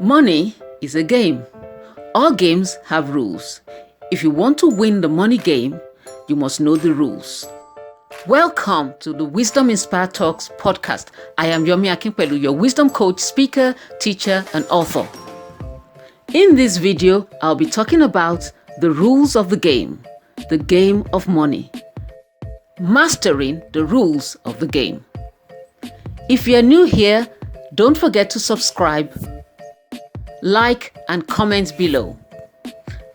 Money is a game. All games have rules. If you want to win the money game, you must know the rules. Welcome to the Wisdom Inspired Talks podcast. I am Yomi Akinpelu, your wisdom coach, speaker, teacher, and author. In this video, I'll be talking about the rules of the game of money. Mastering the rules of the game. If you're new here, don't forget to subscribe, like, and comment below.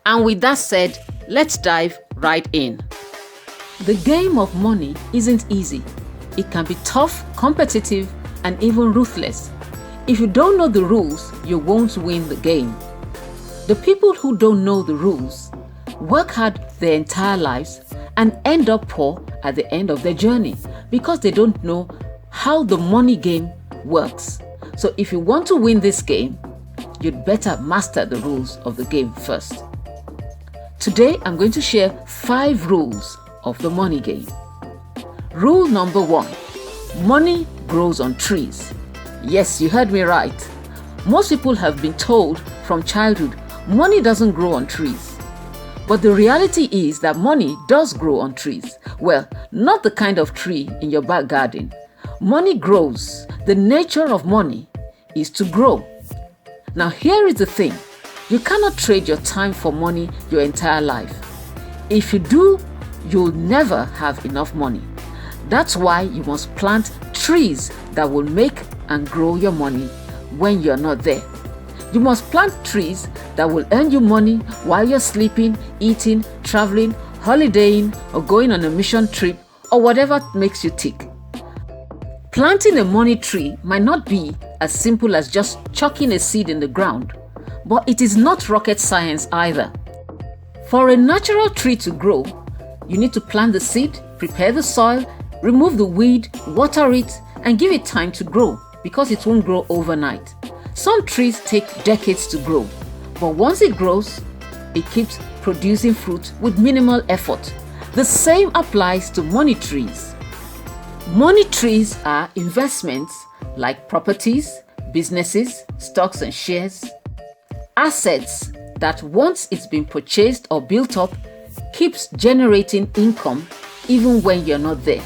And with that said, let's dive right in. The game of money isn't easy. It can be tough, competitive, and even ruthless. If you don't know the rules, you won't win the game. The people who don't know the rules work hard their entire lives and end up poor at the end of their journey because they don't know how the money game works. So if you want to win this game, you'd better master the rules of the game first. Today, I'm going to share 5 rules of the money game. Rule number 1, money grows on trees. Yes, you heard me right. Most people have been told from childhood, money doesn't grow on trees. But the reality is that money does grow on trees. Well, not the kind of tree in your back garden. Money grows. The nature of money is to grow. Now here is the thing, you cannot trade your time for money your entire life. If you do, you'll never have enough money. That's why you must plant trees that will make and grow your money when you're not there. You must plant trees that will earn you money while you're sleeping, eating, traveling, holidaying, or going on a mission trip, or whatever makes you tick. Planting a money tree might not be as simple as just chucking a seed in the ground, but it is not rocket science either. For a natural tree to grow, you need to plant the seed, prepare the soil, remove the weed, water it, and give it time to grow because it won't grow overnight. Some trees take decades to grow, but once it grows, it keeps producing fruit with minimal effort. The same applies to money trees. Money trees are investments like properties, businesses, stocks and shares, assets that once it's been purchased or built up, keeps generating income even when you're not there.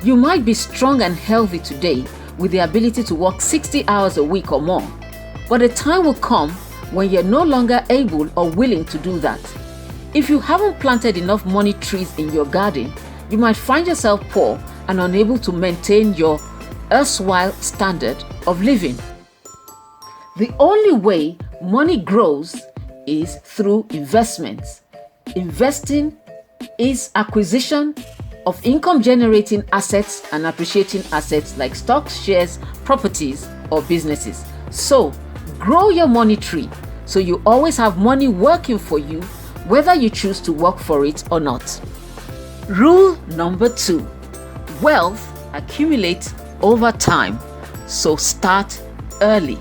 You might be strong and healthy today with the ability to work 60 hours a week or more, but a time will come when you're no longer able or willing to do that. If you haven't planted enough money trees in your garden, you might find yourself poor and unable to maintain your erstwhile standard of living. The only way money grows is through investments. Investing is acquisition of income-generating assets and appreciating assets like stocks, shares, properties, or businesses. So, grow your money tree so you always have money working for you, whether you choose to work for it or not. Rule number 2. Wealth accumulates over time, so start early.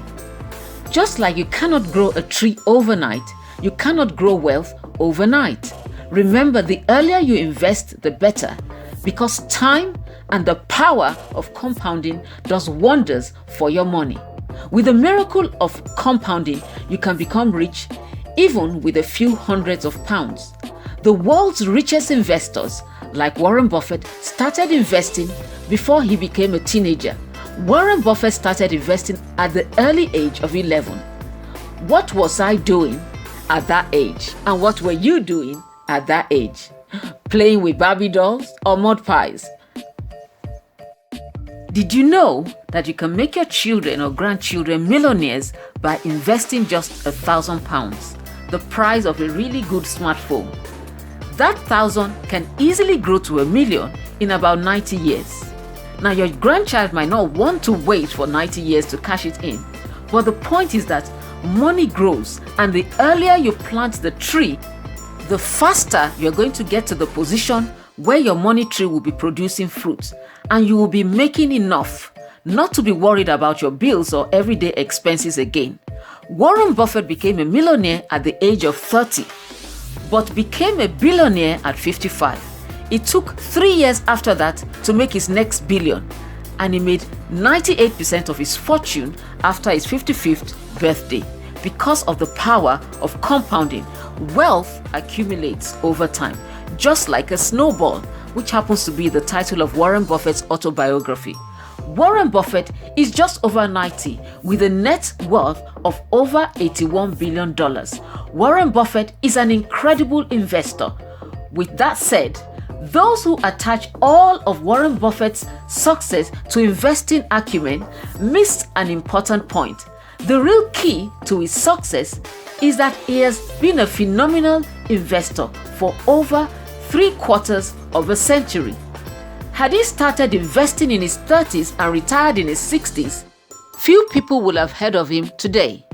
Just like you cannot grow a tree overnight, you cannot grow wealth overnight. Remember, the earlier you invest, the better, because time and the power of compounding does wonders for your money. With the miracle of compounding, you can become rich even with a few hundreds of pounds. The world's richest investors, like Warren Buffett, started investing before he became a teenager. Warren Buffett started investing at the early age of 11. What was I doing at that age? And what were you doing at that age? Playing with Barbie dolls or mud pies? Did you know that you can make your children or grandchildren millionaires by investing just £1,000, the price of a really good smartphone? That 1,000 can easily grow to $1 million in about 90 years. Now, your grandchild might not want to wait for 90 years to cash it in, but the point is that money grows, and the earlier you plant the tree, the faster you're going to get to the position where your money tree will be producing fruit, and you will be making enough not to be worried about your bills or everyday expenses again. Warren Buffett became a millionaire at the age of 30, but became a billionaire at 55. It took 3 years after that to make his next billion, and he made 98% of his fortune after his 55th birthday. because of the power of compounding. Wealth accumulates over time, just like a snowball, which happens to be the title of Warren Buffett's autobiography. Warren Buffett is just over 90 with a net worth of over $81 billion. Warren Buffett is an incredible investor. With that said, those who attach all of Warren Buffett's success to investing acumen missed an important point. The real key to his success is that he has been a phenomenal investor for over 3/4 of a century. Had he started investing in his 30s and retired in his 60s, few people would have heard of him today.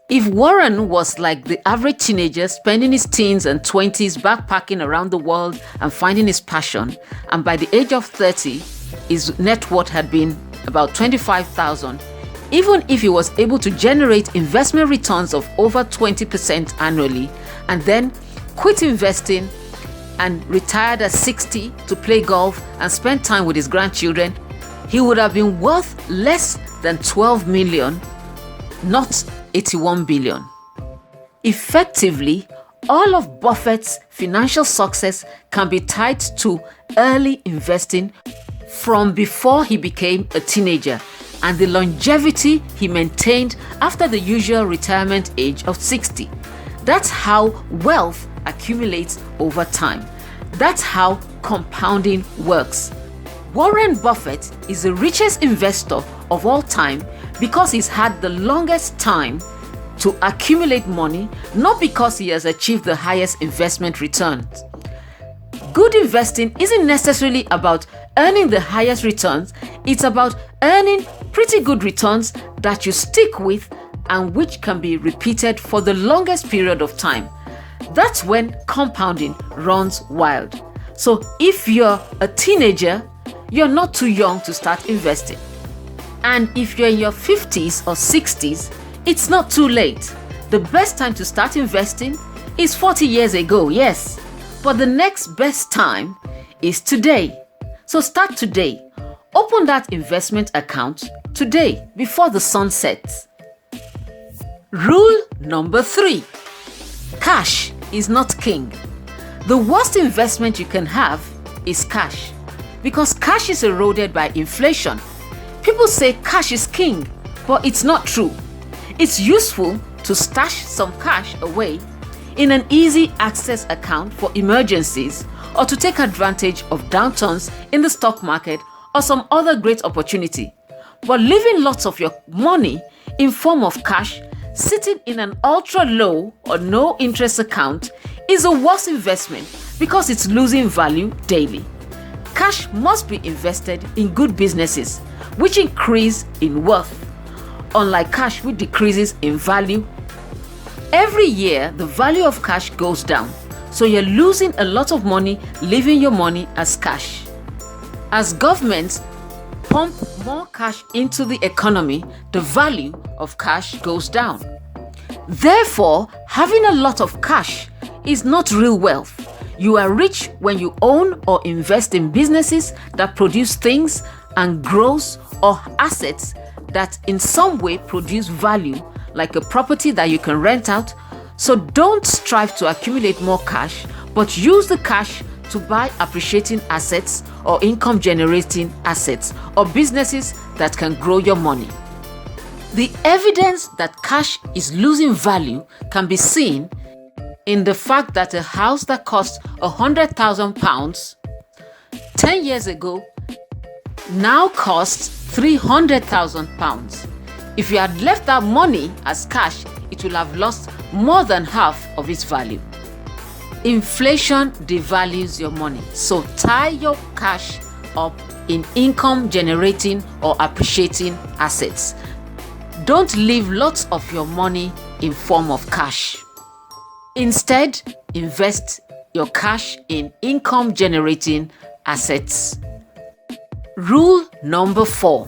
If Warren was like the average teenager spending his teens and 20s backpacking around the world and finding his passion, and by the age of 30, his net worth had been about $25,000, even if he was able to generate investment returns of over 20% annually and then quit investing and retired at 60 to play golf and spend time with his grandchildren, he would have been worth less than 12 million, not 81 billion. Effectively, all of Buffett's financial success can be tied to early investing from before he became a teenager and the longevity he maintained after the usual retirement age of 60. That's how wealth accumulates over time. That's how compounding works. Warren Buffett is the richest investor of all time because he's had the longest time to accumulate money, not because he has achieved the highest investment returns. Good investing isn't necessarily about earning the highest returns, it's about earning pretty good returns that you stick with and which can be repeated for the longest period of time. That's when compounding runs wild. So if you're a teenager, you're not too young to start investing. And if you're in your 50s or 60s, it's not too late. The best time to start investing is 40 years ago, yes. But the next best time is today. So start today. Open that investment account today before the sun sets. Rule number 3. Cash is not king. The worst investment you can have is cash, because cash is eroded by inflation. People say cash is king, but it's not true. It's useful to stash some cash away in an easy access account for emergencies or to take advantage of downturns in the stock market or some other great opportunity. But leaving lots of your money in form of cash sitting in an ultra low or no interest account is a worse investment because it's losing value daily. Cash must be invested in good businesses which increase in worth, unlike cash which decreases in value. Every year the value of cash goes down, so you're losing a lot of money leaving your money as cash. As governments pump more cash into the economy, the value of cash goes down. Therefore, having a lot of cash is not real wealth. You are rich when you own or invest in businesses that produce things and grows, or assets that in some way produce value, like a property that you can rent out. So don't strive to accumulate more cash, but use the cash to buy appreciating assets or income generating assets or businesses that can grow your money. The evidence that cash is losing value can be seen in the fact that a house that cost £100,000 10 years ago now costs £300,000. If you had left that money as cash, it will have lost more than half of its value. Inflation devalues your money, so tie your cash up in income generating or appreciating assets. Don't leave lots of your money in form of cash. Instead, invest your cash in income generating assets. Rule number 4.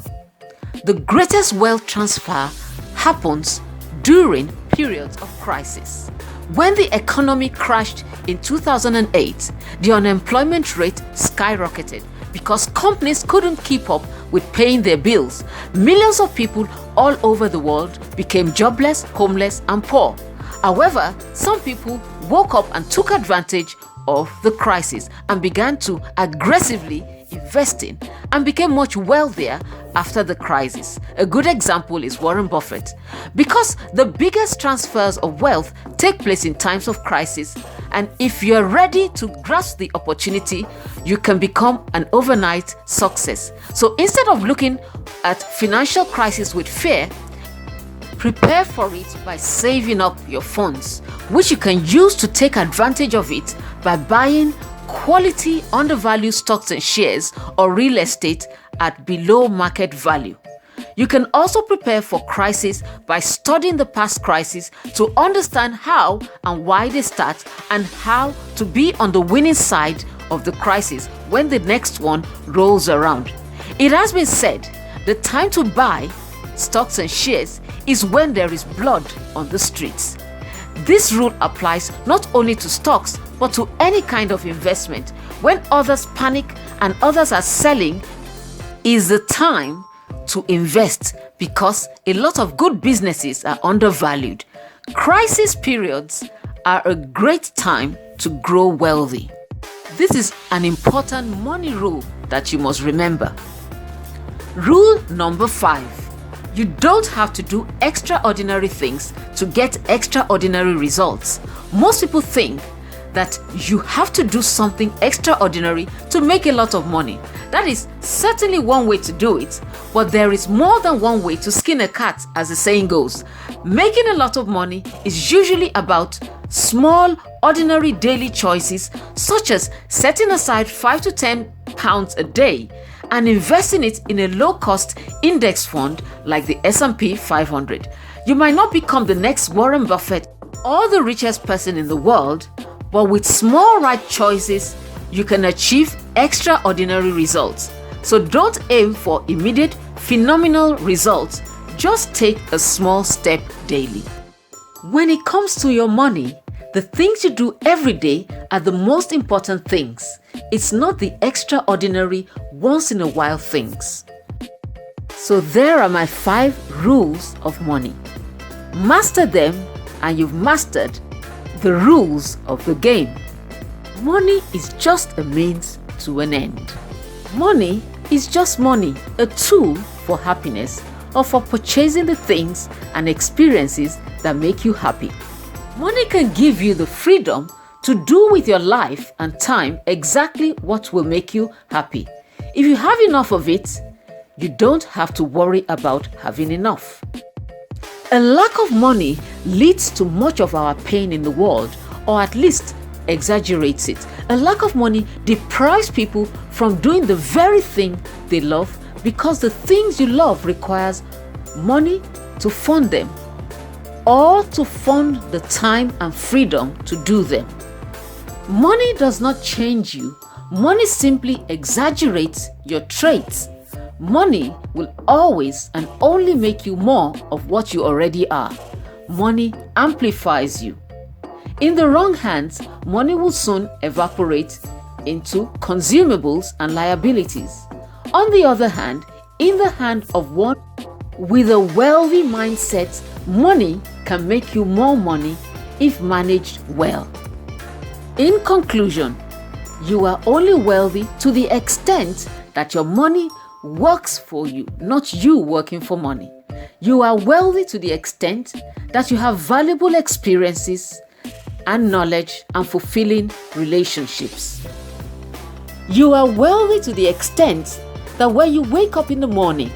The greatest wealth transfer happens during periods of crisis. When the economy crashed in 2008, the unemployment rate skyrocketed because companies couldn't keep up with paying their bills, millions of people all over the world became jobless, homeless, and poor. However, some people woke up and took advantage of the crisis and began to aggressively invest in and became much wealthier after the crisis. A good example is Warren Buffett. Because the biggest transfers of wealth take place in times of crisis, and if you're ready to grasp the opportunity, you can become an overnight success. So instead of looking at financial crisis with fear, prepare for it by saving up your funds, which you can use to take advantage of it by buying quality undervalued stocks and shares or real estate at below market value. You can also prepare for crisis by studying the past crises to understand how and why they start and how to be on the winning side of the crisis when the next one rolls around. It has been said, the time to buy stocks and shares is when there is blood on the streets. This rule applies not only to stocks but to any kind of investment. When others panic and others are selling, is the time to invest because a lot of good businesses are undervalued. Crisis periods are a great time to grow wealthy. This is an important money rule that you must remember. Rule number 5. You don't have to do extraordinary things to get extraordinary results. Most people think that you have to do something extraordinary to make a lot of money. That is certainly one way to do it, but there is more than one way to skin a cat, as the saying goes. Making a lot of money is usually about small, ordinary daily choices, such as setting aside 5 to 10 pounds a day and investing it in a low-cost index fund like the S&P 500. You might not become the next Warren Buffett or the richest person in the world, but with small right choices, you can achieve extraordinary results. So don't aim for immediate, phenomenal results. Just take a small step daily. When it comes to your money, the things you do every day are the most important things. It's not the extraordinary, once in a while things. So there are my 5 rules of money. Master them and you've mastered the rules of the game. Money is just a means to an end. Money is just money, a tool for happiness or for purchasing the things and experiences that make you happy. Money can give you the freedom to do with your life and time exactly what will make you happy. If you have enough of it, you don't have to worry about having enough. A lack of money leads to much of our pain in the world, or at least exaggerates it. A lack of money deprives people from doing the very thing they love because the things you love requires money to fund them or to fund the time and freedom to do them. Money does not change you. Money simply exaggerates your traits. Money will always and only make you more of what you already are. Money amplifies you. In the wrong hands, money will soon evaporate into consumables and liabilities. On the other hand, in the hand of one with a wealthy mindset, money can make you more money if managed well. In conclusion, you are only wealthy to the extent that your money works for you, not you working for money. You are wealthy to the extent that you have valuable experiences and knowledge and fulfilling relationships. You are wealthy to the extent that when you wake up in the morning,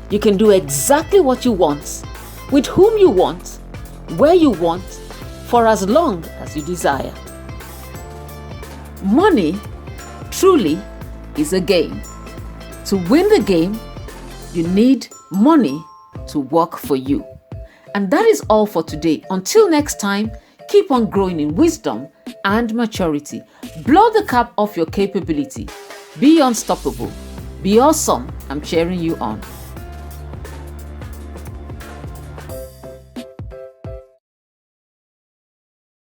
you can do exactly what you want, with whom you want, where you want, for as long as you desire. Money truly is a game. To win the game, you need money to work for you. And that is all for today. Until next time, keep on growing in wisdom and maturity. Blow the cap off your capability. Be unstoppable. Be awesome. I'm cheering you on.